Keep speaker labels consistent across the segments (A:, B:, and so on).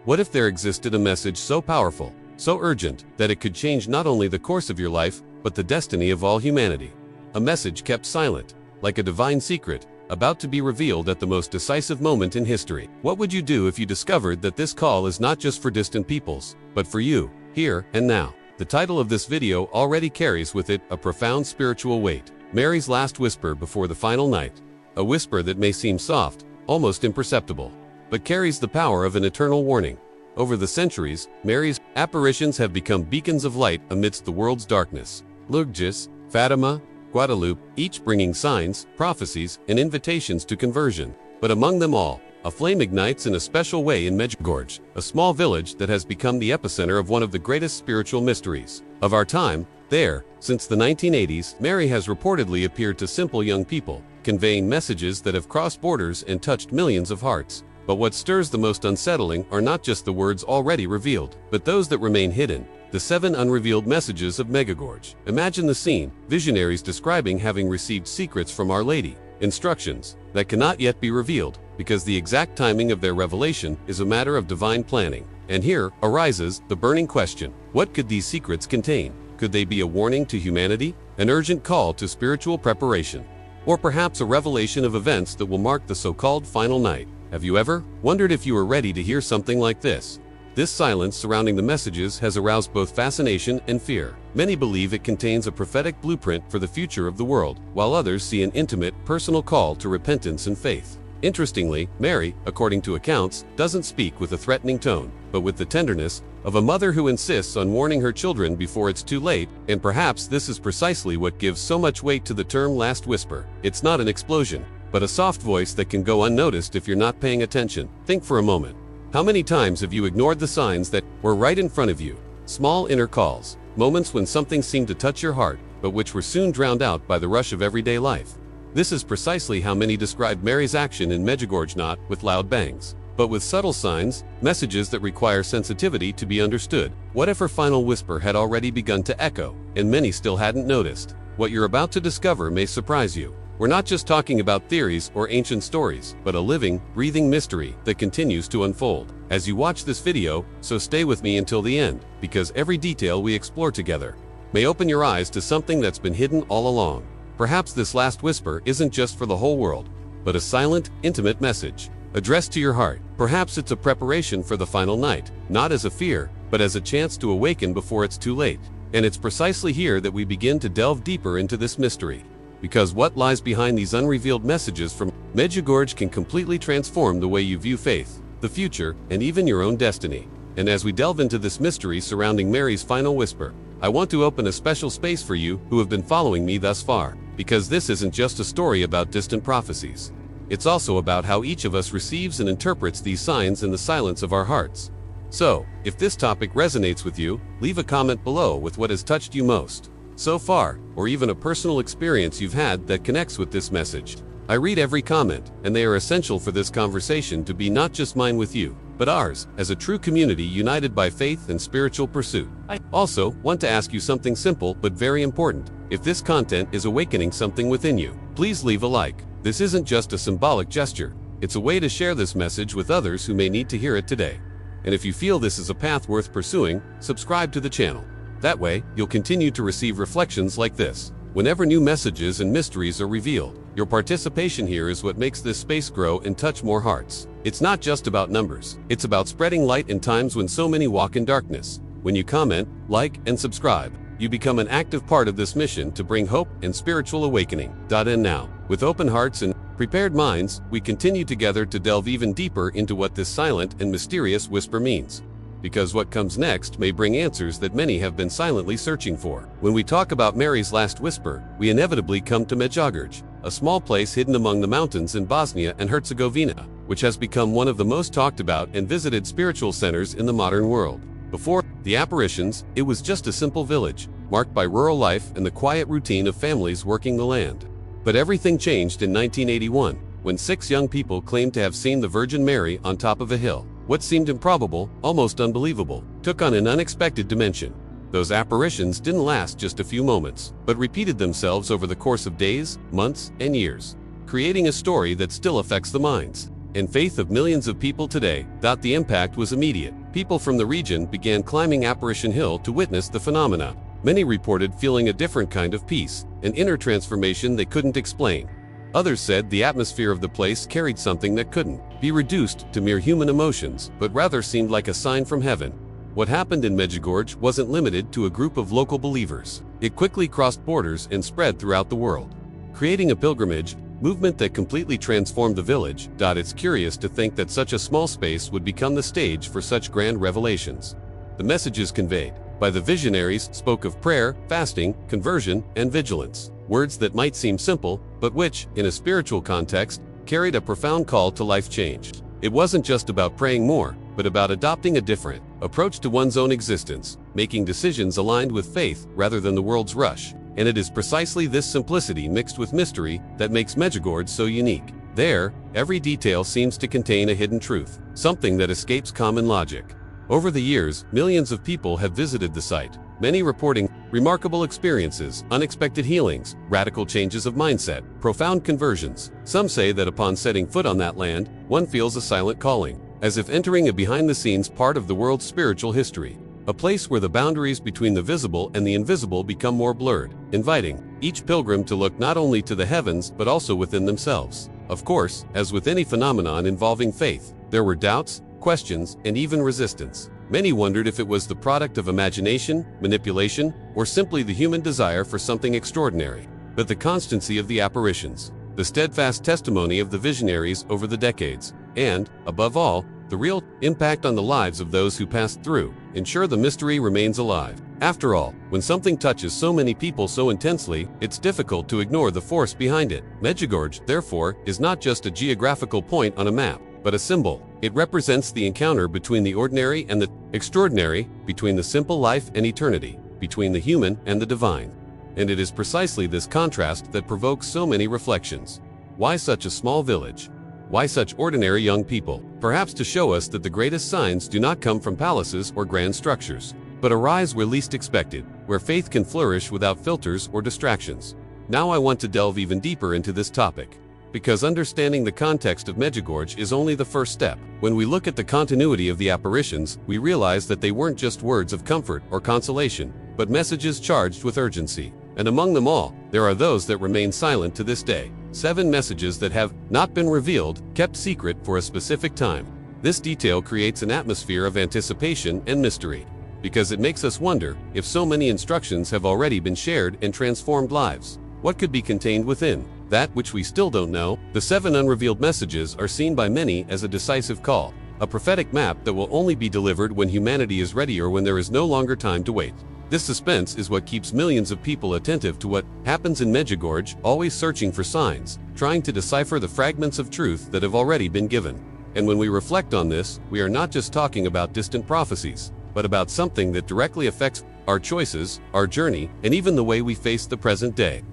A: What if there existed a message so powerful, so urgent, that it could change not only the course of your life, but the destiny of all humanity? A message kept silent, like a divine secret, about to be revealed at the most decisive moment in history. What would you do if you discovered that this call is not just for distant peoples, but for you, here and now? The title of this video already carries with it a profound spiritual weight. Mary's last whisper before the final night. A whisper that may seem soft, almost imperceptible, but carries the power of an eternal warning. Over the centuries, Mary's apparitions have become beacons of light amidst the world's darkness. Lourdes, Fatima, Guadalupe, each bringing signs, prophecies, and invitations to conversion. But among them all, a flame ignites in a special way in Medjugorje, a small village that has become the epicenter of one of the greatest spiritual mysteries of our time. There, since the 1980s, Mary has reportedly appeared to simple young people, conveying messages that have crossed borders and touched millions of hearts. But what stirs the most unsettling are not just the words already revealed, but those that remain hidden. The 7 unrevealed messages of Medjugorje. Imagine the scene, visionaries describing having received secrets from Our Lady, instructions that cannot yet be revealed, because the exact timing of their revelation is a matter of divine planning. And here arises the burning question: what could these secrets contain? Could they be a warning to humanity, an urgent call to spiritual preparation, or perhaps a revelation of events that will mark the so-called final night? Have you ever wondered if you were ready to hear something like this? This silence surrounding the messages has aroused both fascination and fear. Many believe it contains a prophetic blueprint for the future of the world, while others see an intimate, personal call to repentance and faith. Interestingly, Mary, according to accounts, doesn't speak with a threatening tone, but with the tenderness of a mother who insists on warning her children before it's too late. And perhaps this is precisely what gives so much weight to the term last whisper. It's not an explosion, but a soft voice that can go unnoticed if you're not paying attention. Think for a moment. How many times have you ignored the signs that were right in front of you? Small inner calls, moments when something seemed to touch your heart, but which were soon drowned out by the rush of everyday life. This is precisely how many described Mary's action in Medjugorje, not with loud bangs, but with subtle signs, messages that require sensitivity to be understood. What if her final whisper had already begun to echo, and many still hadn't noticed? What you're about to discover may surprise you. We're not just talking about theories or ancient stories, but a living, breathing mystery that continues to unfold as you watch this video, so stay with me until the end, because every detail we explore together may open your eyes to something that's been hidden all along. Perhaps this last whisper isn't just for the whole world, but a silent, intimate message addressed to your heart. Perhaps it's a preparation for the final night, not as a fear, but as a chance to awaken before it's too late. And it's precisely here that we begin to delve deeper into this mystery. Because what lies behind these unrevealed messages from Medjugorje can completely transform the way you view faith, the future, and even your own destiny. And as we delve into this mystery surrounding Mary's final whisper, I want to open a special space for you who have been following me thus far. Because this isn't just a story about distant prophecies. It's also about how each of us receives and interprets these signs in the silence of our hearts. So, if this topic resonates with you, leave a comment below with what has touched you most so far, or even a personal experience you've had that connects with this message. I read every comment, and they are essential for this conversation to be not just mine with you, but ours, as a true community united by faith and spiritual pursuit. I also want to ask you something simple but very important. If this content is awakening something within you, please leave a like. This isn't just a symbolic gesture. It's a way to share this message with others who may need to hear it today. And if you feel this is a path worth pursuing, subscribe to the channel. That way, you'll continue to receive reflections like this whenever new messages and mysteries are revealed. Your participation here is what makes this space grow and touch more hearts. It's not just about numbers. It's about spreading light in times when so many walk in darkness. When you comment, like, and subscribe, you become an active part of this mission to bring hope and spiritual awakening. And now, with open hearts and prepared minds, we continue together to delve even deeper into what this silent and mysterious whisper means. Because what comes next may bring answers that many have been silently searching for. When we talk about Mary's last whisper, we inevitably come to Medjugorje, a small place hidden among the mountains in Bosnia and Herzegovina, which has become one of the most talked about and visited spiritual centers in the modern world. Before the apparitions, it was just a simple village, marked by rural life and the quiet routine of families working the land. But everything changed in 1981, when 6 young people claimed to have seen the Virgin Mary on top of a hill. What seemed improbable, almost unbelievable, took on an unexpected dimension. Those apparitions didn't last just a few moments, but repeated themselves over the course of days, months, and years, creating a story that still affects the minds and faith of millions of people today, thought the impact was immediate. People from the region began climbing Apparition Hill to witness the phenomena. Many reported feeling a different kind of peace, an inner transformation they couldn't explain. Others said the atmosphere of the place carried something that couldn't be reduced to mere human emotions, but rather seemed like a sign from heaven. What happened in Medjugorje wasn't limited to a group of local believers. It quickly crossed borders and spread throughout the world, creating a pilgrimage movement that completely transformed the village. It's curious to think that such a small space would become the stage for such grand revelations. The messages conveyed by the visionaries spoke of prayer, fasting, conversion, and vigilance. Words that might seem simple, but which, in a spiritual context, carried a profound call to life change. It wasn't just about praying more, but about adopting a different approach to one's own existence, making decisions aligned with faith rather than the world's rush. And it is precisely this simplicity mixed with mystery that makes Medjugorje so unique. There, every detail seems to contain a hidden truth, something that escapes common logic. Over the years, millions of people have visited the site, many reporting remarkable experiences, unexpected healings, radical changes of mindset, profound conversions. Some say that upon setting foot on that land, one feels a silent calling, as if entering a behind-the-scenes part of the world's spiritual history. A place where the boundaries between the visible and the invisible become more blurred, inviting each pilgrim to look not only to the heavens but also within themselves. Of course, as with any phenomenon involving faith, there were doubts, questions, and even resistance. Many wondered if it was the product of imagination, manipulation, or simply the human desire for something extraordinary. But the constancy of the apparitions, the steadfast testimony of the visionaries over the decades, and, above all, the real impact on the lives of those who passed through, ensure the mystery remains alive. After all, when something touches so many people so intensely, it's difficult to ignore the force behind it. Medjugorje, therefore, is not just a geographical point on a map, but a symbol. It represents the encounter between the ordinary and the extraordinary, between the simple life and eternity, between the human and the divine. And it is precisely this contrast that provokes so many reflections. Why such a small village? Why such ordinary young people? Perhaps to show us that the greatest signs do not come from palaces or grand structures, but arise where least expected, where faith can flourish without filters or distractions. Now I want to delve even deeper into this topic, because understanding the context of Medjugorje is only the first step. When we look at the continuity of the apparitions, we realize that they weren't just words of comfort or consolation, but messages charged with urgency. And among them all, there are those that remain silent to this day. 7 messages that have not been revealed, kept secret for a specific time. This detail creates an atmosphere of anticipation and mystery, because it makes us wonder if so many instructions have already been shared and transformed lives. What could be contained within that which we still don't know? The 7 unrevealed messages are seen by many as a decisive call, a prophetic map that will only be delivered when humanity is ready or when there is no longer time to wait. This suspense is what keeps millions of people attentive to what happens in Medjugorje, always searching for signs, trying to decipher the fragments of truth that have already been given. And when we reflect on this, we are not just talking about distant prophecies, but about something that directly affects our choices, our journey, and even the way we face the present day.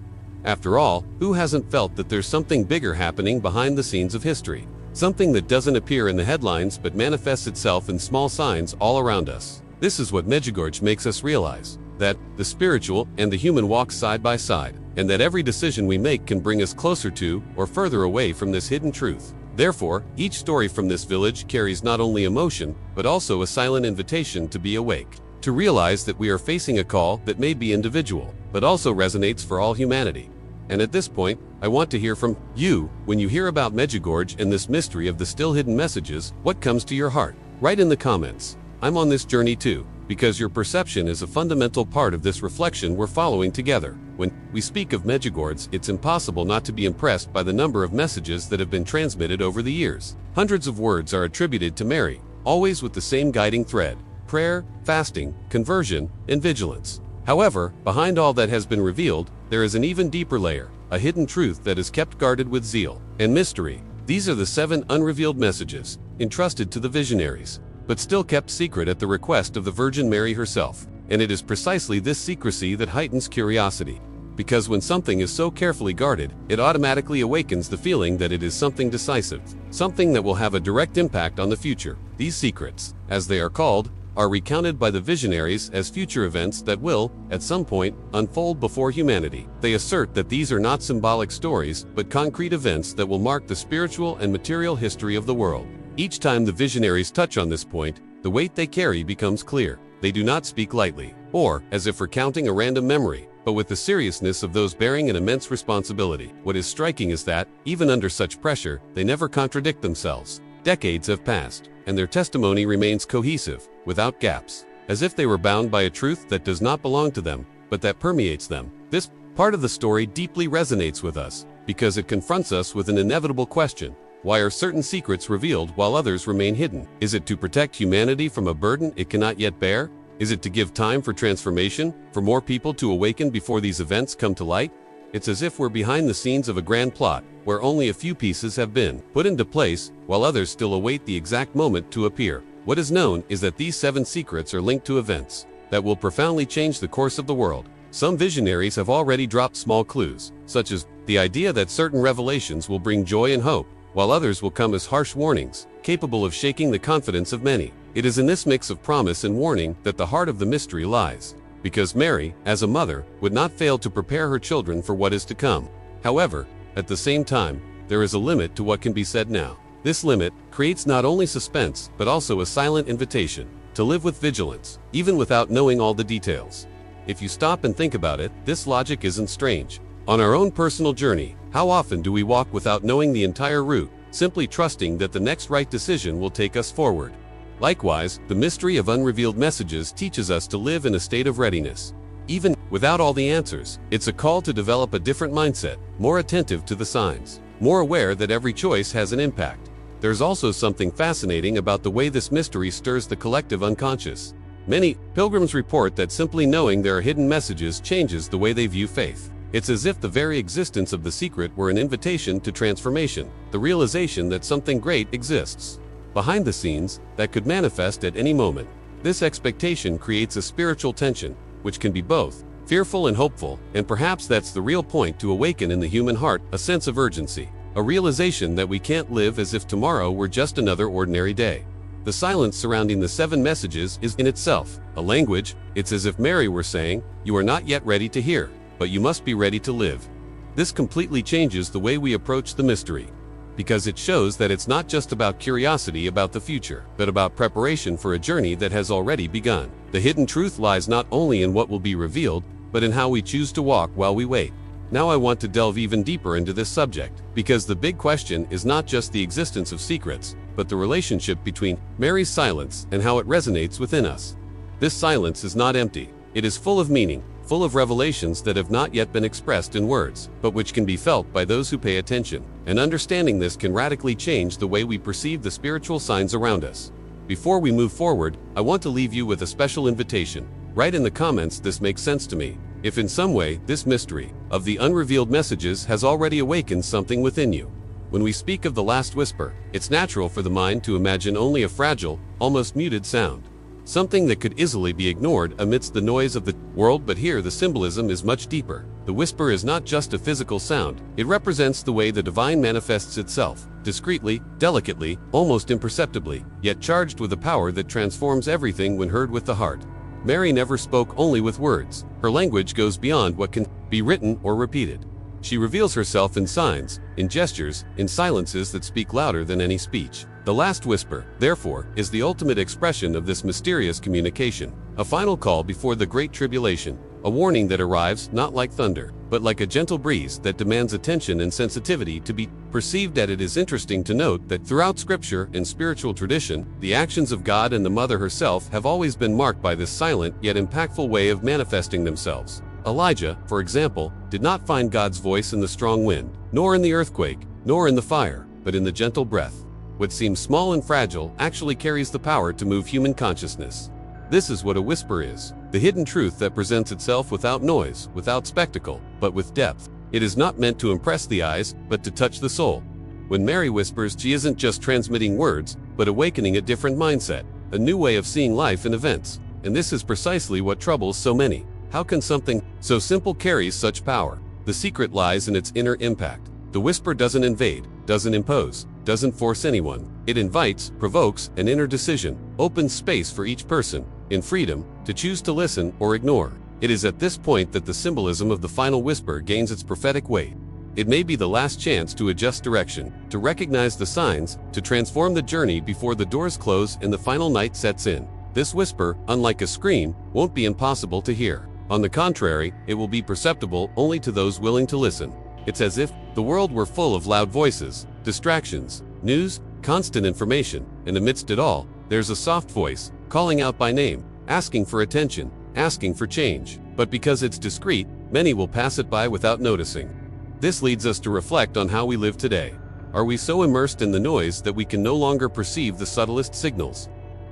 A: After all, who hasn't felt that there's something bigger happening behind the scenes of history? Something that doesn't appear in the headlines but manifests itself in small signs all around us. This is what Medjugorje makes us realize, that the spiritual and the human walk side by side, and that every decision we make can bring us closer to or further away from this hidden truth. Therefore, each story from this village carries not only emotion, but also a silent invitation to be awake, to realize that we are facing a call that may be individual, but also resonates for all humanity. And at this point, I want to hear from you. When you hear about Medjugorje and this mystery of the still hidden messages, what comes to your heart? Write in the comments. I'm on this journey too, because your perception is a fundamental part of this reflection we're following together. When we speak of Medjugorje, it's impossible not to be impressed by the number of messages that have been transmitted over the years. Hundreds of words are attributed to Mary, always with the same guiding thread: prayer, fasting, conversion, and vigilance. However, behind all that has been revealed, there is an even deeper layer, a hidden truth that is kept guarded with zeal and mystery. These are the 7 unrevealed messages, entrusted to the visionaries, but still kept secret at the request of the Virgin Mary herself. And it is precisely this secrecy that heightens curiosity, because when something is so carefully guarded, it automatically awakens the feeling that it is something decisive, something that will have a direct impact on the future. These secrets, as they are called, are recounted by the visionaries as future events that will, at some point, unfold before humanity. They assert that these are not symbolic stories, but concrete events that will mark the spiritual and material history of the world. Each time the visionaries touch on this point, the weight they carry becomes clear. They do not speak lightly, or as if recounting a random memory, but with the seriousness of those bearing an immense responsibility. What is striking is that, even under such pressure, they never contradict themselves. Decades have passed, and their testimony remains cohesive, without gaps, as if they were bound by a truth that does not belong to them, but that permeates them. This part of the story deeply resonates with us, because it confronts us with an inevitable question. Why are certain secrets revealed while others remain hidden? Is it to protect humanity from a burden it cannot yet bear? Is it to give time for transformation, for more people to awaken before these events come to light? It's as if we're behind the scenes of a grand plot, where only a few pieces have been put into place, while others still await the exact moment to appear. What is known is that these 7 secrets are linked to events that will profoundly change the course of the world. Some visionaries have already dropped small clues, such as the idea that certain revelations will bring joy and hope, while others will come as harsh warnings, capable of shaking the confidence of many. It is in this mix of promise and warning that the heart of the mystery lies, because Mary, as a mother, would not fail to prepare her children for what is to come. However, at the same time, there is a limit to what can be said now. This limit creates not only suspense, but also a silent invitation to live with vigilance, even without knowing all the details. If you stop and think about it, this logic isn't strange. On our own personal journey, how often do we walk without knowing the entire route, simply trusting that the next right decision will take us forward? Likewise, the mystery of unrevealed messages teaches us to live in a state of readiness. Even without all the answers, it's a call to develop a different mindset, more attentive to the signs, more aware that every choice has an impact. There's also something fascinating about the way this mystery stirs the collective unconscious. Many pilgrims report that simply knowing there are hidden messages changes the way they view faith. It's as if the very existence of the secret were an invitation to transformation, the realization that something great exists behind the scenes that could manifest at any moment. This expectation creates a spiritual tension, which can be both fearful and hopeful, and perhaps that's the real point to awaken in the human heart, a sense of urgency, a realization that we can't live as if tomorrow were just another ordinary day. The silence surrounding the 7 messages is in itself a language. It's as if Mary were saying, "You are not yet ready to hear, but you must be ready to live." This completely changes the way we approach the mystery, because it shows that it's not just about curiosity about the future, but about preparation for a journey that has already begun. The hidden truth lies not only in what will be revealed, but in how we choose to walk while we wait. Now I want to delve even deeper into this subject, because the big question is not just the existence of secrets, but the relationship between Mary's silence and how it resonates within us. This silence is not empty. It is full of meaning, full of revelations that have not yet been expressed in words, but which can be felt by those who pay attention. And understanding this can radically change the way we perceive the spiritual signs around us. Before we move forward, I want to leave you with a special invitation. Write in the comments this makes sense to me, if in some way this mystery of the unrevealed messages has already awakened something within you. When we speak of the last whisper, it's natural for the mind to imagine only a fragile, almost muted sound, something that could easily be ignored amidst the noise of the world. But here the symbolism is much deeper. The whisper is not just a physical sound, it represents the way the divine manifests itself, discreetly, delicately, almost imperceptibly, yet charged with a power that transforms everything when heard with the heart. Mary never spoke only with words. Her language goes beyond what can be written or repeated. She reveals herself in signs, in gestures, in silences that speak louder than any speech. The last whisper, therefore, is the ultimate expression of this mysterious communication, a final call before the great tribulation, a warning that arrives not like thunder, but like a gentle breeze that demands attention and sensitivity to be perceived. That it is interesting to note that throughout Scripture and spiritual tradition, the actions of God and the Mother herself have always been marked by this silent yet impactful way of manifesting themselves. Elijah, for example, did not find God's voice in the strong wind, nor in the earthquake, nor in the fire, but in the gentle breath. What seems small and fragile actually carries the power to move human consciousness. This is what a whisper is, the hidden truth that presents itself without noise, without spectacle, but with depth. It is not meant to impress the eyes, but to touch the soul. When Mary whispers, she isn't just transmitting words, but awakening a different mindset, a new way of seeing life and events. And this is precisely what troubles so many. How can something so simple carry such power? The secret lies in its inner impact. The whisper doesn't invade, doesn't impose, doesn't force anyone. It invites, provokes an inner decision, opens space for each person, in freedom, to choose to listen or ignore. It is at this point that the symbolism of the final whisper gains its prophetic weight. It may be the last chance to adjust direction, to recognize the signs, to transform the journey before the doors close and the final night sets in. This whisper, unlike a scream, won't be impossible to hear. On the contrary, it will be perceptible only to those willing to listen. It's as if the world were full of loud voices, distractions, news, constant information, and amidst it all, there's a soft voice, calling out by name, asking for attention, asking for change. But because it's discreet, many will pass it by without noticing. This leads us to reflect on how we live today. Are we so immersed in the noise that we can no longer perceive the subtlest signals?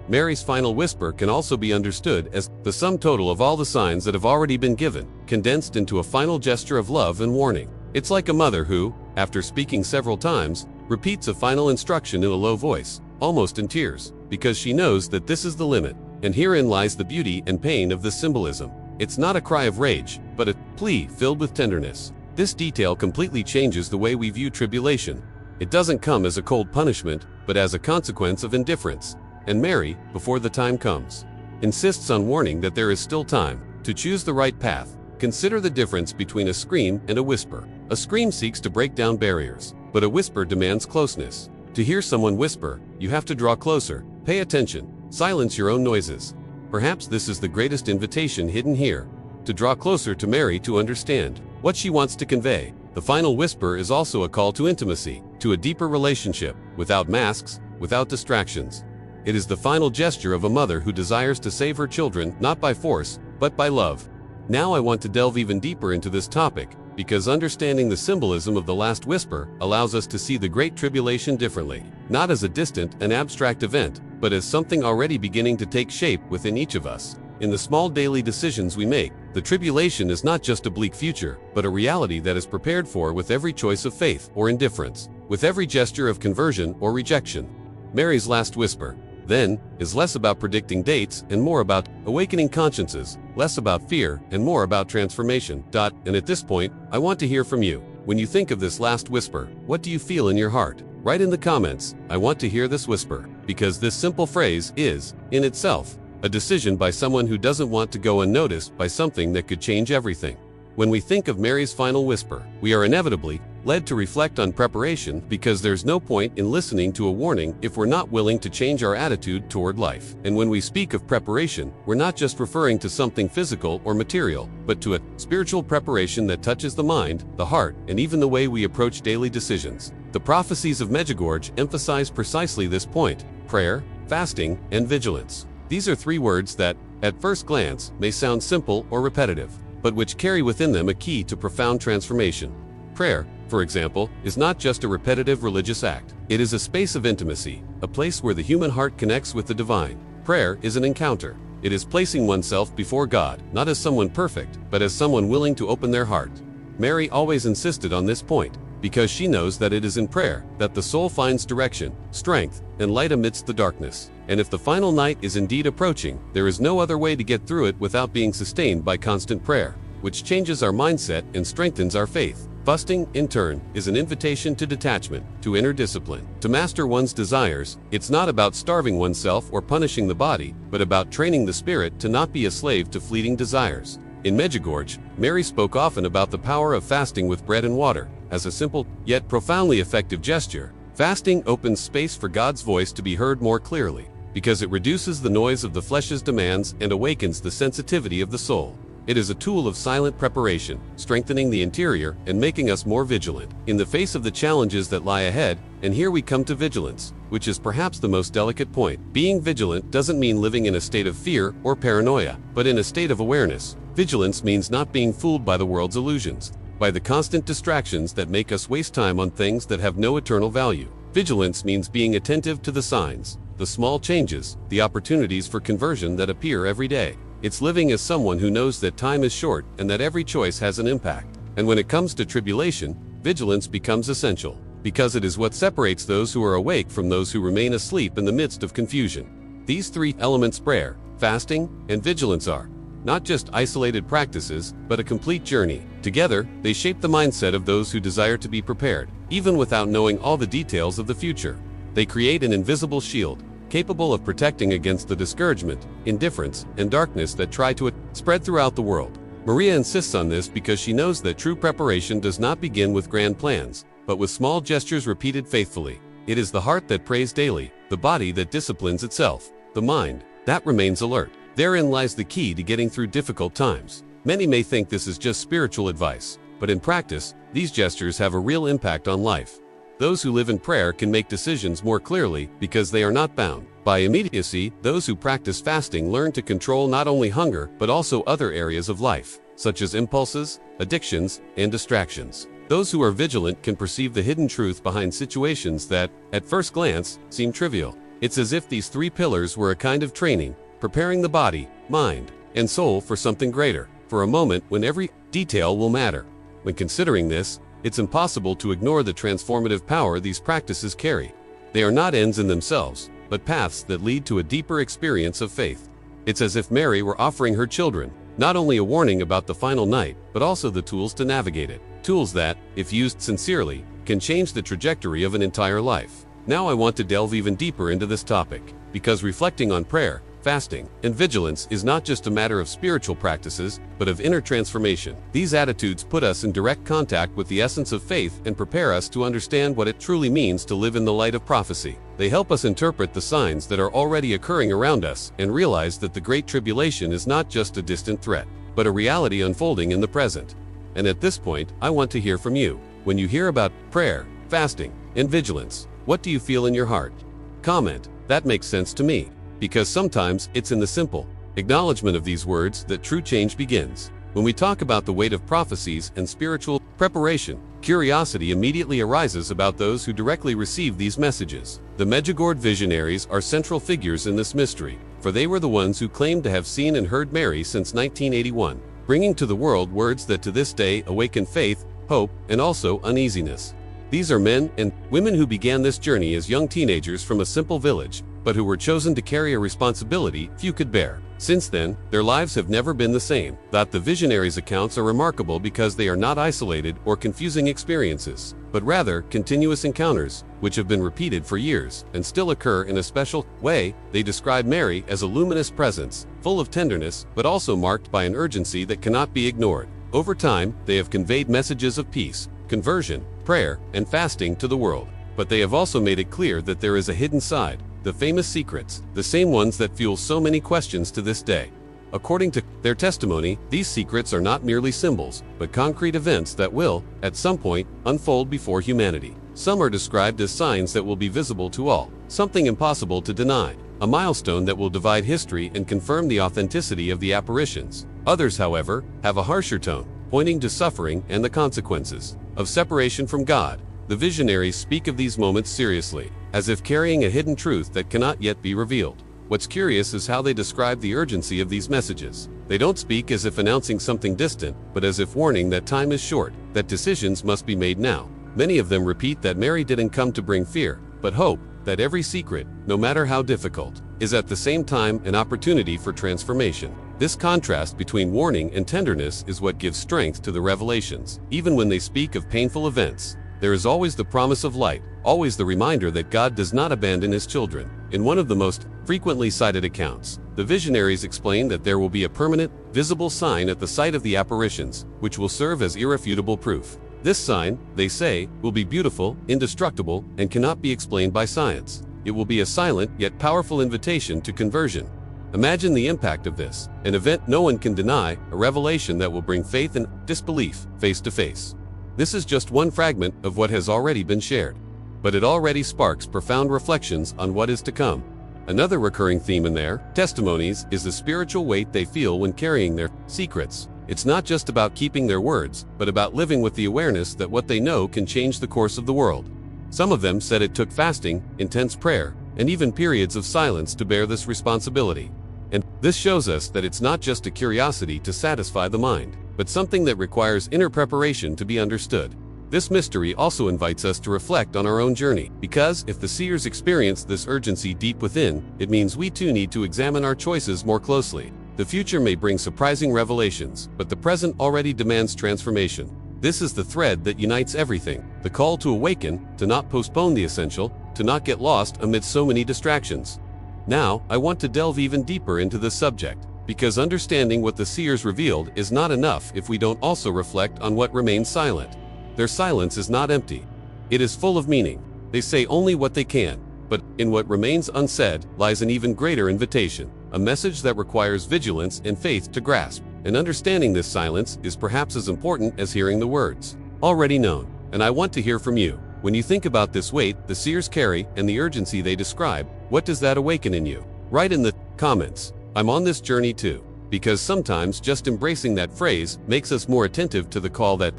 A: Mary's final whisper can also be understood as the sum total of all the signs that have already been given, condensed into a final gesture of love and warning. It's like a mother who, after speaking several times, repeats a final instruction in a low voice, almost in tears, because she knows that this is the limit. And herein lies the beauty and pain of this symbolism. It's not a cry of rage, but a plea filled with tenderness. This detail completely changes the way we view tribulation. It doesn't come as a cold punishment, but as a consequence of indifference. And Mary, before the time comes, insists on warning that there is still time to choose the right path. Consider the difference between a scream and a whisper. A scream seeks to break down barriers, but a whisper demands closeness. To hear someone whisper, you have to draw closer, pay attention, silence your own noises. Perhaps this is the greatest invitation hidden here, to draw closer to Mary to understand what she wants to convey. The final whisper is also a call to intimacy, to a deeper relationship, without masks, without distractions. It is the final gesture of a mother who desires to save her children not by force, but by love. Now I want to delve even deeper into this topic, because understanding the symbolism of the last whisper allows us to see the Great Tribulation differently, not as a distant and abstract event, but as something already beginning to take shape within each of us. In the small daily decisions we make, the tribulation is not just a bleak future, but a reality that is prepared for with every choice of faith or indifference, with every gesture of conversion or rejection. Mary's last whisper, then, is less about predicting dates and more about awakening consciences, less about fear and more about transformation. And at this point, I want to hear from you. When you think of this last whisper, what do you feel in your heart? Write in the comments, I want to hear this whisper, because this simple phrase is, in itself, a decision by someone who doesn't want to go unnoticed by something that could change everything. When we think of Mary's final whisper, we are inevitably led to reflect on preparation, because there's no point in listening to a warning if we're not willing to change our attitude toward life. And when we speak of preparation, we're not just referring to something physical or material, but to a spiritual preparation that touches the mind, the heart, and even the way we approach daily decisions. The Prophecies of Medjugorje emphasize precisely this point: prayer, fasting, and vigilance. These are three words that, at first glance, may sound simple or repetitive, but which carry within them a key to profound transformation. Prayer, for example, is not just a repetitive religious act. It is a space of intimacy, a place where the human heart connects with the divine. Prayer is an encounter. It is placing oneself before God, not as someone perfect, but as someone willing to open their heart. Mary always insisted on this point, because she knows that it is in prayer that the soul finds direction, strength, and light amidst the darkness. And if the final night is indeed approaching, there is no other way to get through it without being sustained by constant prayer, which changes our mindset and strengthens our faith. Fasting, in turn, is an invitation to detachment, to inner discipline, to master one's desires. It's not about starving oneself or punishing the body, but about training the spirit to not be a slave to fleeting desires. In Medjugorje, Mary spoke often about the power of fasting with bread and water, as a simple, yet profoundly effective gesture. Fasting opens space for God's voice to be heard more clearly, because it reduces the noise of the flesh's demands and awakens the sensitivity of the soul. It is a tool of silent preparation, strengthening the interior and making us more vigilant in the face of the challenges that lie ahead. And here we come to vigilance, which is perhaps the most delicate point. Being vigilant doesn't mean living in a state of fear or paranoia, but in a state of awareness. Vigilance means not being fooled by the world's illusions, by the constant distractions that make us waste time on things that have no eternal value. Vigilance means being attentive to the signs, the small changes, the opportunities for conversion that appear every day. It's living as someone who knows that time is short and that every choice has an impact. And when it comes to tribulation, vigilance becomes essential, because it is what separates those who are awake from those who remain asleep in the midst of confusion. These three elements, prayer, fasting, and vigilance, are not just isolated practices, but a complete journey. Together, they shape the mindset of those who desire to be prepared, even without knowing all the details of the future. They create an invisible shield, capable of protecting against the discouragement, indifference, and darkness that try to spread throughout the world. Maria insists on this because she knows that true preparation does not begin with grand plans, but with small gestures repeated faithfully. It is the heart that prays daily, the body that disciplines itself, the mind that remains alert. Therein lies the key to getting through difficult times. Many may think this is just spiritual advice, but in practice, these gestures have a real impact on life. Those who live in prayer can make decisions more clearly because they are not bound by immediacy. Those who practice fasting learn to control not only hunger but also other areas of life, such as impulses, addictions, and distractions. Those who are vigilant can perceive the hidden truth behind situations that, at first glance, seem trivial. It's as if these three pillars were a kind of training, preparing the body, mind, and soul for something greater, for a moment when every detail will matter. When considering this, it's impossible to ignore the transformative power these practices carry. They are not ends in themselves, but paths that lead to a deeper experience of faith. It's as if Mary were offering her children not only a warning about the final night, but also the tools to navigate it. Tools that, if used sincerely, can change the trajectory of an entire life. Now I want to delve even deeper into this topic, because reflecting on prayer, fasting, and vigilance is not just a matter of spiritual practices, but of inner transformation. These attitudes put us in direct contact with the essence of faith and prepare us to understand what it truly means to live in the light of prophecy. They help us interpret the signs that are already occurring around us and realize that the Great Tribulation is not just a distant threat, but a reality unfolding in the present. And at this point, I want to hear from you. When you hear about prayer, fasting, and vigilance, what do you feel in your heart? Comment, "That makes sense to me." Because sometimes it's in the simple acknowledgement of these words that true change begins. When we talk about the weight of prophecies and spiritual preparation, curiosity immediately arises about those who directly receive these messages. The Medjugorje visionaries are central figures in this mystery, for they were the ones who claimed to have seen and heard Mary since 1981, bringing to the world words that to this day awaken faith, hope, and also uneasiness. These are men and women who began this journey as young teenagers from a simple village, but who were chosen to carry a responsibility few could bear. Since then, their lives have never been the same. The visionaries' accounts are remarkable because they are not isolated or confusing experiences, but rather continuous encounters, which have been repeated for years and still occur in a special way. They describe Mary as a luminous presence, full of tenderness, but also marked by an urgency that cannot be ignored. Over time, they have conveyed messages of peace, conversion, prayer, and fasting to the world. But they have also made it clear that there is a hidden side, the famous secrets, the same ones that fuel so many questions to this day. According to their testimony, these secrets are not merely symbols, but concrete events that will, at some point, unfold before humanity. Some are described as signs that will be visible to all, something impossible to deny, a milestone that will divide history and confirm the authenticity of the apparitions. Others, however, have a harsher tone, pointing to suffering and the consequences of separation from God. The visionaries speak of these moments seriously, as if carrying a hidden truth that cannot yet be revealed. What's curious is how they describe the urgency of these messages. They don't speak as if announcing something distant, but as if warning that time is short, that decisions must be made now. Many of them repeat that Mary didn't come to bring fear, but hope, that every secret, no matter how difficult, is at the same time an opportunity for transformation. This contrast between warning and tenderness is what gives strength to the revelations. Even when they speak of painful events, there is always the promise of light, always the reminder that God does not abandon his children. In one of the most frequently cited accounts, the visionaries explain that there will be a permanent, visible sign at the site of the apparitions, which will serve as irrefutable proof. This sign, they say, will be beautiful, indestructible, and cannot be explained by science. It will be a silent yet powerful invitation to conversion. Imagine the impact of this, an event no one can deny, a revelation that will bring faith and disbelief face to face. This is just one fragment of what has already been shared, but it already sparks profound reflections on what is to come. Another recurring theme in their testimonies is the spiritual weight they feel when carrying their secrets. It's not just about keeping their words, but about living with the awareness that what they know can change the course of the world. Some of them said it took fasting, intense prayer, and even periods of silence to bear this responsibility. And this shows us that it's not just a curiosity to satisfy the mind, but something that requires inner preparation to be understood. This mystery also invites us to reflect on our own journey, because if the seers experience this urgency deep within, it means we too need to examine our choices more closely. The future may bring surprising revelations, but the present already demands transformation. This is the thread that unites everything, the call to awaken, to not postpone the essential, to not get lost amidst so many distractions. Now, I want to delve even deeper into this subject, because understanding what the seers revealed is not enough if we don't also reflect on what remains silent. Their silence is not empty. It is full of meaning. They say only what they can, but in what remains unsaid lies an even greater invitation, a message that requires vigilance and faith to grasp. And understanding this silence is perhaps as important as hearing the words already known. And I want to hear from you. When you think about this weight the seers carry and the urgency they describe, what does that awaken in you? Write in the comments, "I'm on this journey too," because sometimes just embracing that phrase makes us more attentive to the call that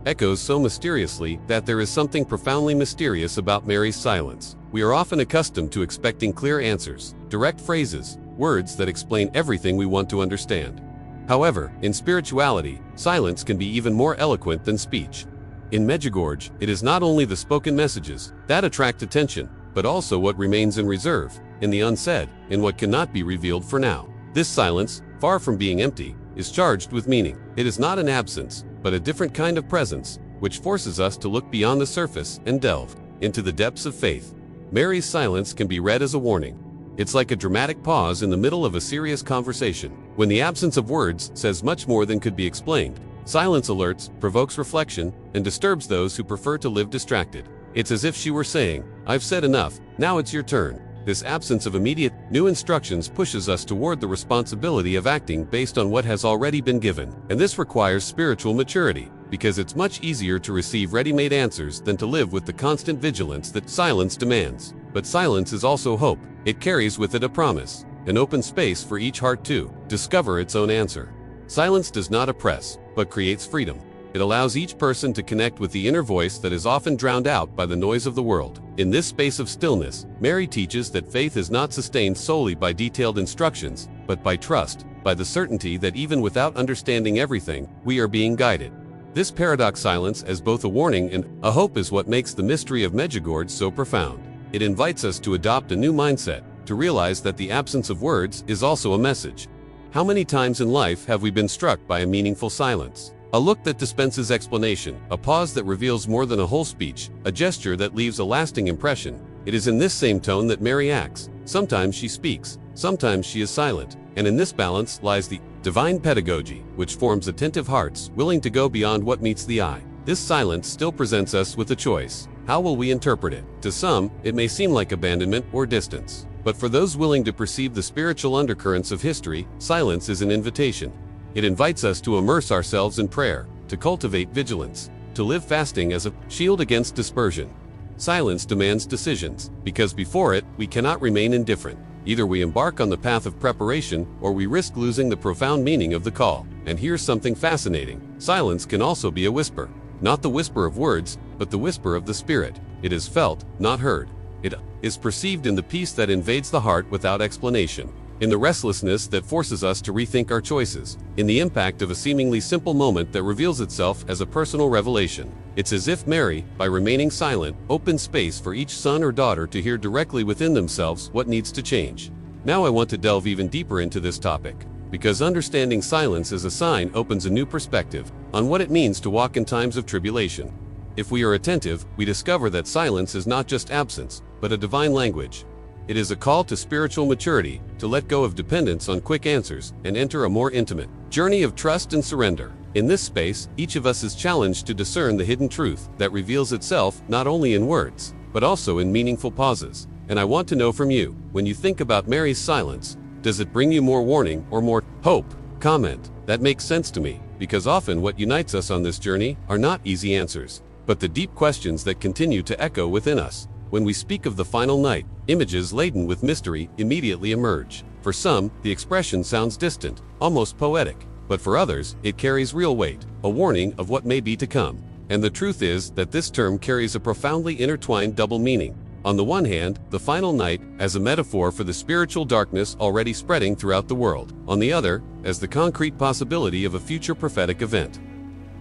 A: echoes so mysteriously that there is something profoundly mysterious about Mary's silence. We are often accustomed to expecting clear answers, direct phrases, words that explain everything we want to understand. However, in spirituality, silence can be even more eloquent than speech. In Medjugorje, it is not only the spoken messages that attract attention, but also what remains in reserve, in the unsaid, in what cannot be revealed for now. This silence, far from being empty, is charged with meaning. It is not an absence, but a different kind of presence, which forces us to look beyond the surface and delve into the depths of faith. Mary's silence can be read as a warning. It's like a dramatic pause in the middle of a serious conversation. When the absence of words says much more than could be explained, silence alerts, provokes reflection, and disturbs those who prefer to live distracted. It's as if she were saying, "I've said enough, now it's your turn." This absence of immediate, new instructions pushes us toward the responsibility of acting based on what has already been given. And this requires spiritual maturity, because it's much easier to receive ready-made answers than to live with the constant vigilance that silence demands. But silence is also hope. It carries with it a promise, an open space for each heart to discover its own answer. Silence does not oppress, but creates freedom. It allows each person to connect with the inner voice that is often drowned out by the noise of the world. In this space of stillness, Mary teaches that faith is not sustained solely by detailed instructions, but by trust, by the certainty that even without understanding everything, we are being guided. This paradox silence as both a warning and a hope is what makes the mystery of Medjugorje so profound. It invites us to adopt a new mindset, to realize that the absence of words is also a message. How many times in life have we been struck by a meaningful silence? A look that dispenses explanation, a pause that reveals more than a whole speech, a gesture that leaves a lasting impression. It is in this same tone that Mary acts. Sometimes she speaks, sometimes she is silent, and in this balance lies the divine pedagogy, which forms attentive hearts, willing to go beyond what meets the eye. This silence still presents us with a choice. How will we interpret it? To some, it may seem like abandonment or distance. But for those willing to perceive the spiritual undercurrents of history, silence is an invitation. It invites us to immerse ourselves in prayer, to cultivate vigilance, to live fasting as a shield against dispersion. Silence demands decisions, because before it, we cannot remain indifferent. Either we embark on the path of preparation, or we risk losing the profound meaning of the call. And here's something fascinating. Silence can also be a whisper. Not the whisper of words, but the whisper of the Spirit. It is felt, not heard. It is perceived in the peace that invades the heart without explanation, in the restlessness that forces us to rethink our choices, in the impact of a seemingly simple moment that reveals itself as a personal revelation. It's as if Mary, by remaining silent, opened space for each son or daughter to hear directly within themselves what needs to change. Now I want to delve even deeper into this topic, because understanding silence as a sign opens a new perspective on what it means to walk in times of tribulation. If we are attentive, we discover that silence is not just absence, but a divine language. It is a call to spiritual maturity, to let go of dependence on quick answers and enter a more intimate journey of trust and surrender. In this space, each of us is challenged to discern the hidden truth that reveals itself not only in words, but also in meaningful pauses. And I want to know from you, when you think about Mary's silence, does it bring you more warning or more hope? Comment. That makes sense to me, because often what unites us on this journey are not easy answers, but the deep questions that continue to echo within us. When we speak of the final night, images laden with mystery immediately emerge. For some, the expression sounds distant, almost poetic, but for others, it carries real weight, a warning of what may be to come. And the truth is that this term carries a profoundly intertwined double meaning. On the one hand, the final night as a metaphor for the spiritual darkness already spreading throughout the world. On the other, as the concrete possibility of a future prophetic event.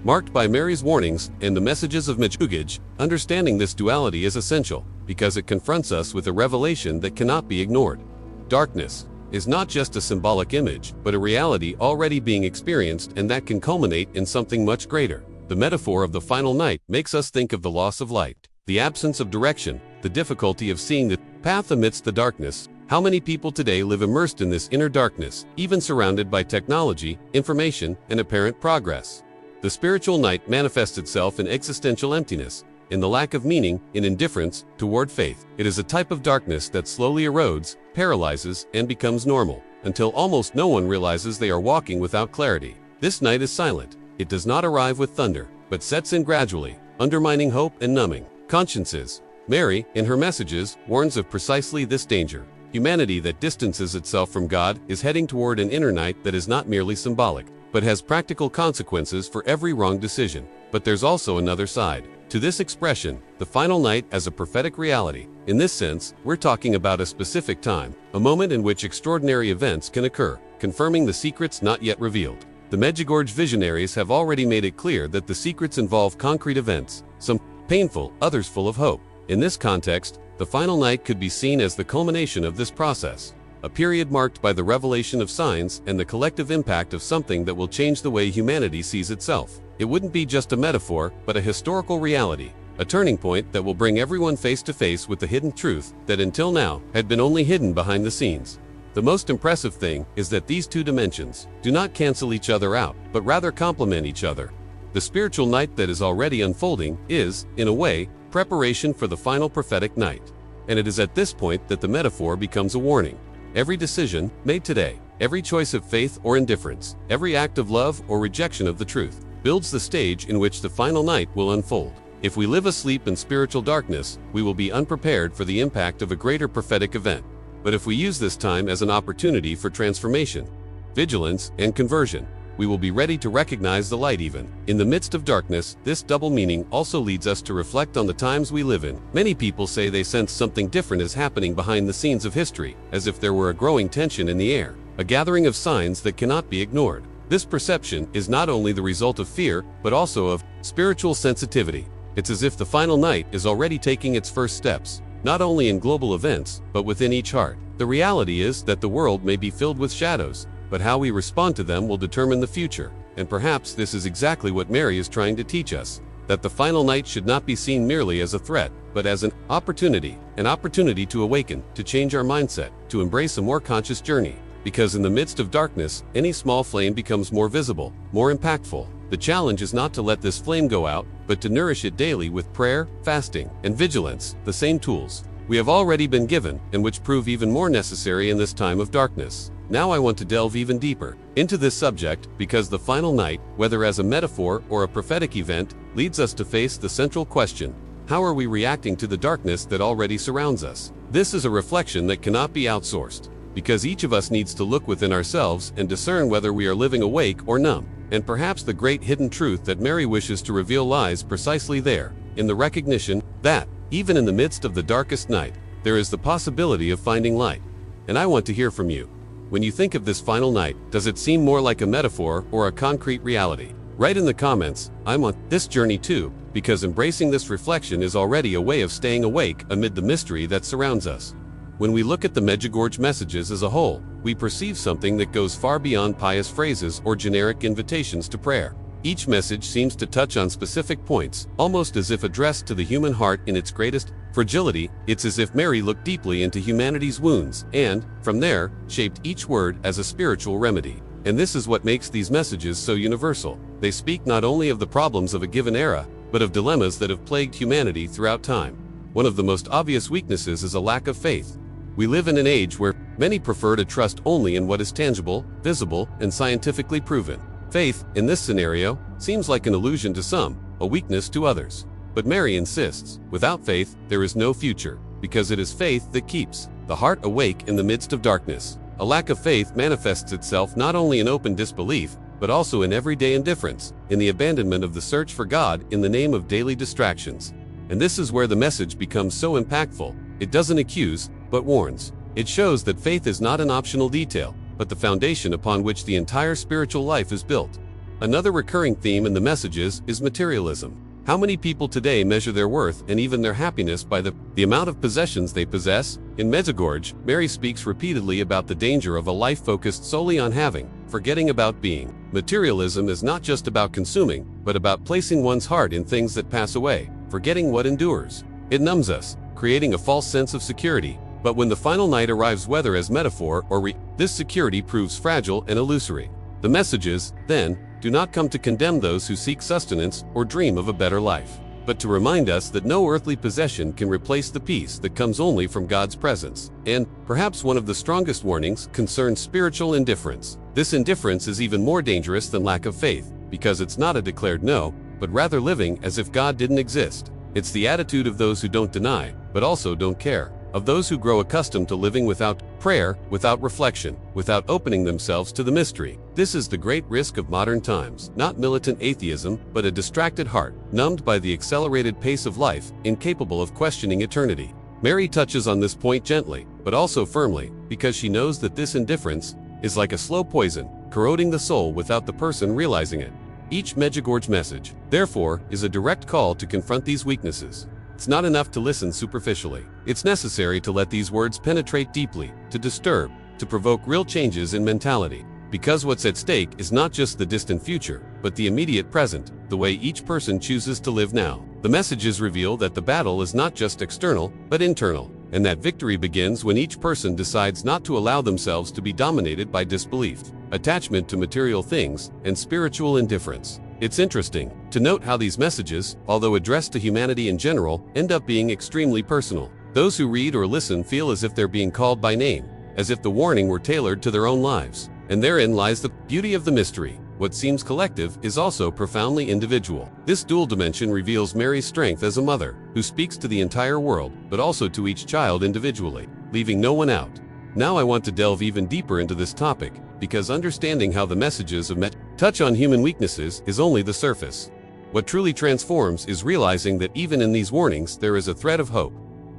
A: Marked by Mary's warnings and the messages of Medjugorje, understanding this duality is essential, because it confronts us with a revelation that cannot be ignored. Darkness is not just a symbolic image, but a reality already being experienced and that can culminate in something much greater. The metaphor of the final night makes us think of the loss of light, the absence of direction, the difficulty of seeing the path amidst the darkness. How many people today live immersed in this inner darkness, even surrounded by technology, information, and apparent progress? The spiritual night manifests itself in existential emptiness, in the lack of meaning, in indifference toward faith. It is a type of darkness that slowly erodes, paralyzes, and becomes normal, until almost no one realizes they are walking without clarity. This night is silent. It does not arrive with thunder, but sets in gradually, undermining hope and numbing consciences. Mary, in her messages, warns of precisely this danger. Humanity that distances itself from God is heading toward an inner night that is not merely symbolic, but has practical consequences for every wrong decision. But there's also another side to this expression, the final night as a prophetic reality. In this sense, we're talking about a specific time, a moment in which extraordinary events can occur, confirming the secrets not yet revealed. The Medjugorje visionaries have already made it clear that the secrets involve concrete events, some painful, others full of hope. In this context, the final night could be seen as the culmination of this process, a period marked by the revelation of signs and the collective impact of something that will change the way humanity sees itself. It wouldn't be just a metaphor, but a historical reality, a turning point that will bring everyone face to face with the hidden truth that until now had been only hidden behind the scenes. The most impressive thing is that these two dimensions do not cancel each other out, but rather complement each other. The spiritual night that is already unfolding is, in a way, preparation for the final prophetic night. And it is at this point that the metaphor becomes a warning. Every decision made today, every choice of faith or indifference, every act of love or rejection of the truth, builds the stage in which the final night will unfold. If we live asleep in spiritual darkness, we will be unprepared for the impact of a greater prophetic event. But if we use this time as an opportunity for transformation, vigilance, and conversion, we will be ready to recognize the light even in the midst of darkness. This double meaning also leads us to reflect on the times we live in. Many people say they sense something different is happening behind the scenes of history, as if there were a growing tension in the air, a gathering of signs that cannot be ignored. This perception is not only the result of fear, but also of spiritual sensitivity. It's as if the final night is already taking its first steps, not only in global events, but within each heart. The reality is that the world may be filled with shadows, but how we respond to them will determine the future. And perhaps this is exactly what Mary is trying to teach us, that the final night should not be seen merely as a threat, but as an opportunity to awaken, to change our mindset, to embrace a more conscious journey. Because in the midst of darkness, any small flame becomes more visible, more impactful. The challenge is not to let this flame go out, but to nourish it daily with prayer, fasting, and vigilance, the same tools we have already been given, and which prove even more necessary in this time of darkness. Now I want to delve even deeper into this subject, because the final night, whether as a metaphor or a prophetic event, leads us to face the central question: how are we reacting to the darkness that already surrounds us? This is a reflection that cannot be outsourced, because each of us needs to look within ourselves and discern whether we are living awake or numb. And perhaps the great hidden truth that Mary wishes to reveal lies precisely there, in the recognition that, even in the midst of the darkest night, there is the possibility of finding light. And I want to hear from you. When you think of this final night, does it seem more like a metaphor or a concrete reality? Write in the comments, I'm on this journey too, because embracing this reflection is already a way of staying awake amid the mystery that surrounds us. When we look at the Medjugorje messages as a whole, we perceive something that goes far beyond pious phrases or generic invitations to prayer. Each message seems to touch on specific points, almost as if addressed to the human heart in its greatest fragility. It's as if Mary looked deeply into humanity's wounds and, from there, shaped each word as a spiritual remedy. And this is what makes these messages so universal. They speak not only of the problems of a given era, but of dilemmas that have plagued humanity throughout time. One of the most obvious weaknesses is a lack of faith. We live in an age where many prefer to trust only in what is tangible, visible, and scientifically proven. Faith, in this scenario, seems like an illusion to some, a weakness to others. But Mary insists, without faith, there is no future, because it is faith that keeps the heart awake in the midst of darkness. A lack of faith manifests itself not only in open disbelief, but also in everyday indifference, in the abandonment of the search for God in the name of daily distractions. And this is where the message becomes so impactful. It doesn't accuse, but warns. It shows that faith is not an optional detail, but the foundation upon which the entire spiritual life is built. Another recurring theme in the messages is materialism. How many people today measure their worth and even their happiness by the amount of possessions they possess? In Medjugorje, Mary speaks repeatedly about the danger of a life focused solely on having, forgetting about being. Materialism is not just about consuming, but about placing one's heart in things that pass away, forgetting what endures. It numbs us, creating a false sense of security, But when the final night arrives, whether as metaphor or this security proves fragile and illusory. The messages, then, do not come to condemn those who seek sustenance or dream of a better life, but to remind us that no earthly possession can replace the peace that comes only from God's presence. And, perhaps one of the strongest warnings concerns spiritual indifference. This indifference is even more dangerous than lack of faith, because it's not a declared no, but rather living as if God didn't exist. It's the attitude of those who don't deny, but also don't care, of those who grow accustomed to living without prayer, without reflection, without opening themselves to the mystery. This is the great risk of modern times, not militant atheism, but a distracted heart, numbed by the accelerated pace of life, incapable of questioning eternity. Mary touches on this point gently, but also firmly, because she knows that this indifference is like a slow poison, corroding the soul without the person realizing it. Each Medjugorje message, therefore, is a direct call to confront these weaknesses. It's not enough to listen superficially. It's necessary to let these words penetrate deeply, to disturb, to provoke real changes in mentality. Because what's at stake is not just the distant future, but the immediate present, the way each person chooses to live now. The messages reveal that the battle is not just external, but internal, and that victory begins when each person decides not to allow themselves to be dominated by disbelief, attachment to material things, and spiritual indifference. It's interesting to note how these messages, although addressed to humanity in general, end up being extremely personal. Those who read or listen feel as if they're being called by name, as if the warning were tailored to their own lives. And therein lies the beauty of the mystery. What seems collective is also profoundly individual. This dual dimension reveals Mary's strength as a mother, who speaks to the entire world, but also to each child individually, leaving no one out. Now I want to delve even deeper into this topic, because understanding how the messages of touch on human weaknesses is only the surface. What truly transforms is realizing that even in these warnings there is a thread of hope,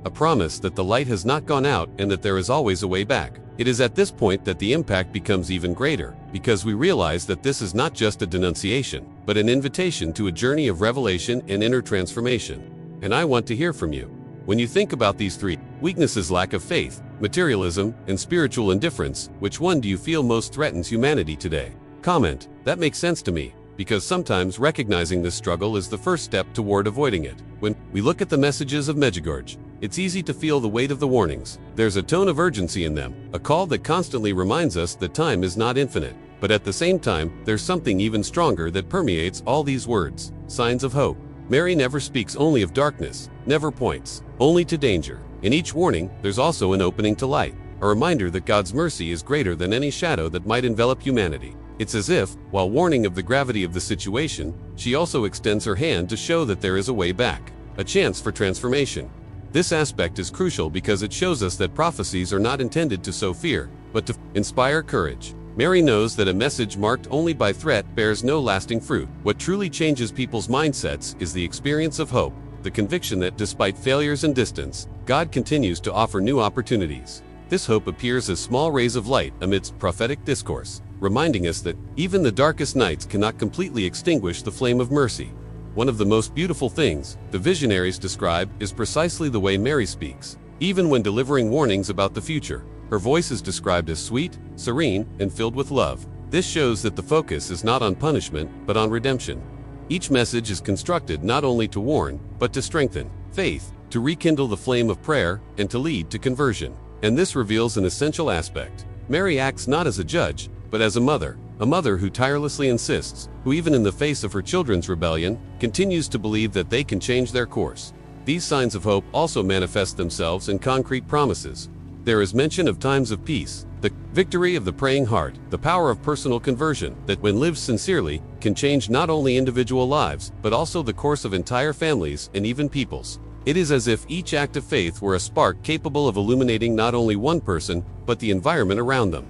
A: a promise that the light has not gone out and that there is always a way back. It is at this point that the impact becomes even greater, because we realize that this is not just a denunciation, but an invitation to a journey of revelation and inner transformation. And I want to hear from you. When you think about these three weaknesses: lack of faith, materialism, and spiritual indifference, which one do you feel most threatens humanity today? Comment. That makes sense to me, because sometimes recognizing this struggle is the first step toward avoiding it. When we look at the messages of Medjugorje, it's easy to feel the weight of the warnings. There's a tone of urgency in them, a call that constantly reminds us that time is not infinite. But at the same time, there's something even stronger that permeates all these words: signs of hope. Mary never speaks only of darkness, never points only to danger. In each warning, there's also an opening to light, a reminder that God's mercy is greater than any shadow that might envelop humanity. It's as if, while warning of the gravity of the situation, she also extends her hand to show that there is a way back, a chance for transformation. This aspect is crucial because it shows us that prophecies are not intended to sow fear, but to inspire courage. Mary knows that a message marked only by threat bears no lasting fruit. What truly changes people's mindsets is the experience of hope, the conviction that despite failures and distance, God continues to offer new opportunities. This hope appears as small rays of light amidst prophetic discourse, reminding us that even the darkest nights cannot completely extinguish the flame of mercy. One of the most beautiful things the visionaries describe is precisely the way Mary speaks. Even when delivering warnings about the future, her voice is described as sweet, serene, and filled with love. This shows that the focus is not on punishment, but on redemption. Each message is constructed not only to warn, but to strengthen faith, to rekindle the flame of prayer, and to lead to conversion. And this reveals an essential aspect. Mary acts not as a judge, but as a mother who tirelessly insists, who even in the face of her children's rebellion, continues to believe that they can change their course. These signs of hope also manifest themselves in concrete promises. There is mention of times of peace, the victory of the praying heart, the power of personal conversion that, when lived sincerely, can change not only individual lives, but also the course of entire families and even peoples. It is as if each act of faith were a spark capable of illuminating not only one person, but the environment around them.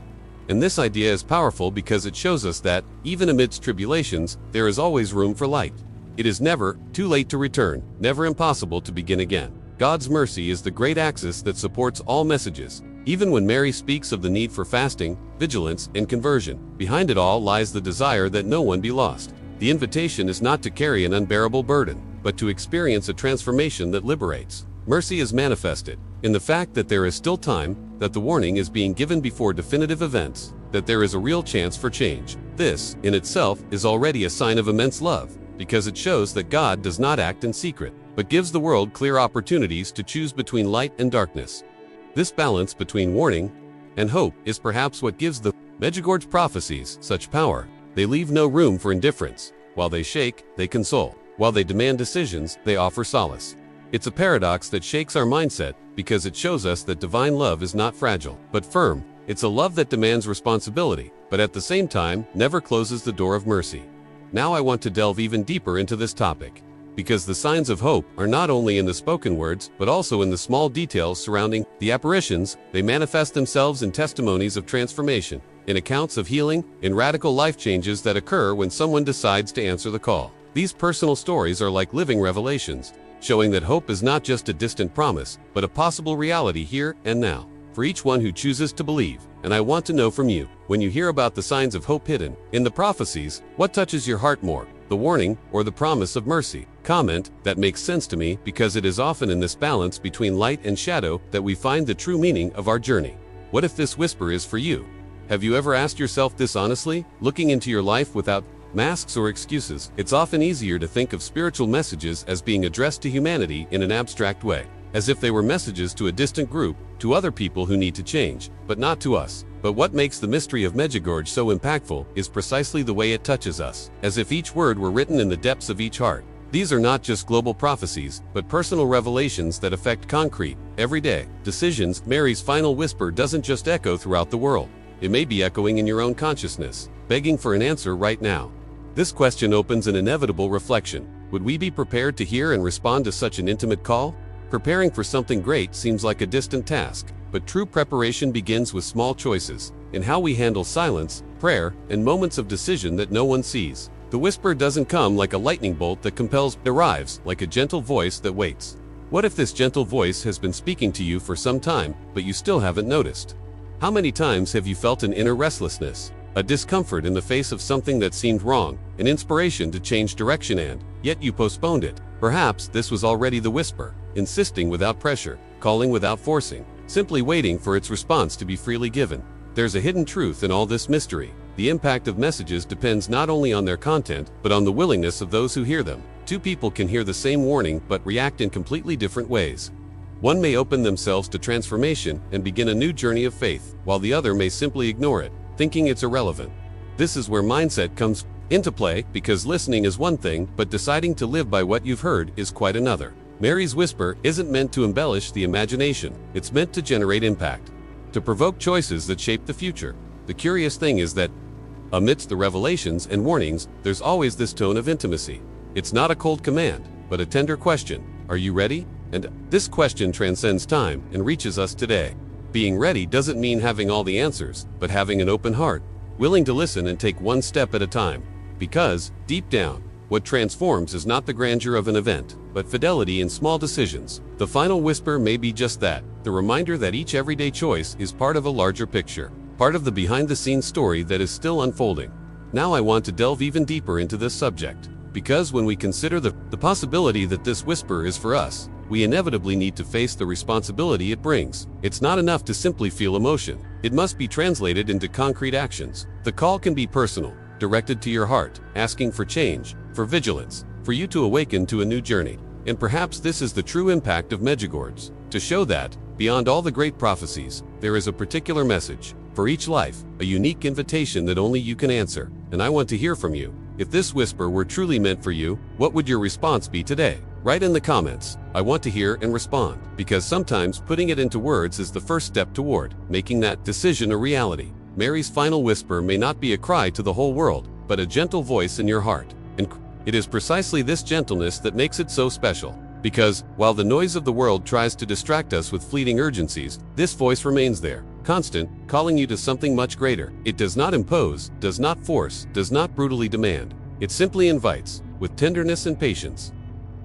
A: And this idea is powerful because it shows us that, even amidst tribulations, there is always room for light. It is never too late to return, never impossible to begin again. God's mercy is the great axis that supports all messages. Even when Mary speaks of the need for fasting, vigilance, and conversion, behind it all lies the desire that no one be lost. The invitation is not to carry an unbearable burden, but to experience a transformation that liberates. Mercy is manifested in the fact that there is still time, that the warning is being given before definitive events, that there is a real chance for change. This, in itself, is already a sign of immense love, because it shows that God does not act in secret, but gives the world clear opportunities to choose between light and darkness. This balance between warning and hope is perhaps what gives the Medjugorje prophecies such power. They leave no room for indifference. While they shake, they console. While they demand decisions, they offer solace. It's a paradox that shakes our mindset because it shows us that divine love is not fragile, but firm. It's a love that demands responsibility, but at the same time, never closes the door of mercy. Now I want to delve even deeper into this topic, because the signs of hope are not only in the spoken words, but also in the small details surrounding the apparitions. They manifest themselves in testimonies of transformation, in accounts of healing, in radical life changes that occur when someone decides to answer the call. These personal stories are like living revelations, showing that hope is not just a distant promise, but a possible reality here and now, for each one who chooses to believe. And I want to know from you, when you hear about the signs of hope hidden in the prophecies, what touches your heart more, the warning or the promise of mercy? Comment. That makes sense to me, because it is often in this balance between light and shadow that we find the true meaning of our journey. What if this whisper is for you? Have you ever asked yourself this honestly, looking into your life without masks or excuses? It's often easier to think of spiritual messages as being addressed to humanity in an abstract way, as if they were messages to a distant group, to other people who need to change, but not to us. But what makes the mystery of Medjugorje so impactful is precisely the way it touches us, as if each word were written in the depths of each heart. These are not just global prophecies, but personal revelations that affect concrete, everyday decisions. Mary's final whisper doesn't just echo throughout the world. It may be echoing in your own consciousness, begging for an answer right now. This question opens an inevitable reflection. Would we be prepared to hear and respond to such an intimate call? Preparing for something great seems like a distant task, but true preparation begins with small choices, in how we handle silence, prayer, and moments of decision that no one sees. The whisper doesn't come like a lightning bolt that compels, it arrives like a gentle voice that waits. What if this gentle voice has been speaking to you for some time, but you still haven't noticed? How many times have you felt an inner restlessness, a discomfort in the face of something that seemed wrong, an inspiration to change direction, and yet you postponed it? Perhaps this was already the whisper, insisting without pressure, calling without forcing, simply waiting for its response to be freely given. There's a hidden truth in all this mystery. The impact of messages depends not only on their content, but on the willingness of those who hear them. Two people can hear the same warning but react in completely different ways. One may open themselves to transformation and begin a new journey of faith, while the other may simply ignore it, thinking it's irrelevant. This is where mindset comes into play, because listening is one thing, but deciding to live by what you've heard is quite another. Mary's whisper isn't meant to embellish the imagination. It's meant to generate impact, to provoke choices that shape the future. The curious thing is that, amidst the revelations and warnings, there's always this tone of intimacy. It's not a cold command, but a tender question. Are you ready? And this question transcends time and reaches us today. Being ready doesn't mean having all the answers, but having an open heart, willing to listen and take one step at a time. Because, deep down, what transforms is not the grandeur of an event, but fidelity in small decisions. The final whisper may be just that, the reminder that each everyday choice is part of a larger picture, part of the behind-the-scenes story that is still unfolding. Now I want to delve even deeper into this subject, because when we consider the possibility that this whisper is for us, we inevitably need to face the responsibility it brings. It's not enough to simply feel emotion. It must be translated into concrete actions. The call can be personal, directed to your heart, asking for change, for vigilance, for you to awaken to a new journey. And perhaps this is the true impact of Medjugorje, to show that, beyond all the great prophecies, there is a particular message, for each life, a unique invitation that only you can answer. And I want to hear from you. If this whisper were truly meant for you, what would your response be today? Write in the comments. I want to hear and respond, because sometimes putting it into words is the first step toward making that decision a reality. Mary's final whisper may not be a cry to the whole world, but a gentle voice in your heart. And it is precisely this gentleness that makes it so special. Because, while the noise of the world tries to distract us with fleeting urgencies, this voice remains there, constant, calling you to something much greater. It does not impose, does not force, does not brutally demand. It simply invites, with tenderness and patience,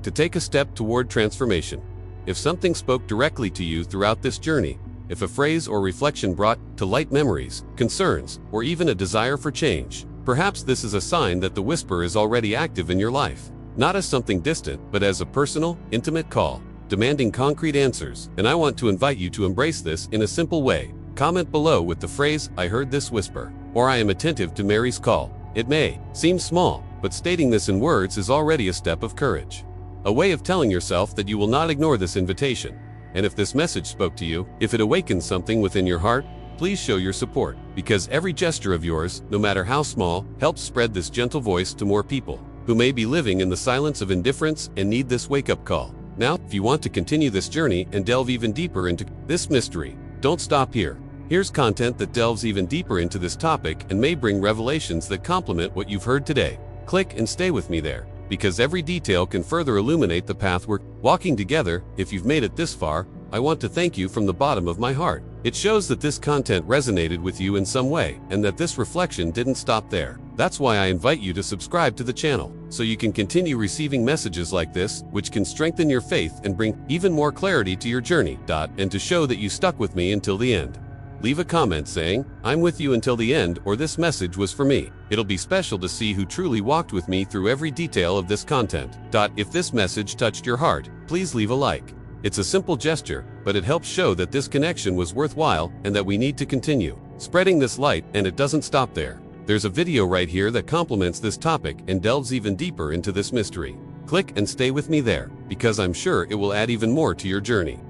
A: to take a step toward transformation. If something spoke directly to you throughout this journey, if a phrase or reflection brought to light memories, concerns, or even a desire for change, perhaps this is a sign that the whisper is already active in your life. Not as something distant, but as a personal, intimate call, demanding concrete answers. And I want to invite you to embrace this in a simple way. Comment below with the phrase, "I heard this whisper," or "I am attentive to Mary's call." It may seem small, but stating this in words is already a step of courage. A way of telling yourself that you will not ignore this invitation. And if this message spoke to you, if it awakens something within your heart, please show your support, because every gesture of yours, no matter how small, helps spread this gentle voice to more people who may be living in the silence of indifference and need this wake-up call. Now, if you want to continue this journey and delve even deeper into this mystery, don't stop here. Here's content that delves even deeper into this topic and may bring revelations that complement what you've heard today. Click and stay with me there, because every detail can further illuminate the path we're walking together. If you've made it this far, I want to thank you from the bottom of my heart. It shows that this content resonated with you in some way, and that this reflection didn't stop there. That's why I invite you to subscribe to the channel, so you can continue receiving messages like this, which can strengthen your faith and bring even more clarity to your journey. And to show that you stuck with me until the end, leave a comment saying, "I'm with you until the end," or "This message was for me." It'll be special to see who truly walked with me through every detail of this content. If this message touched your heart, please leave a like. It's a simple gesture, but it helps show that this connection was worthwhile and that we need to continue spreading this light. And it doesn't stop there. There's a video right here that complements this topic and delves even deeper into this mystery. Click and stay with me there, because I'm sure it will add even more to your journey.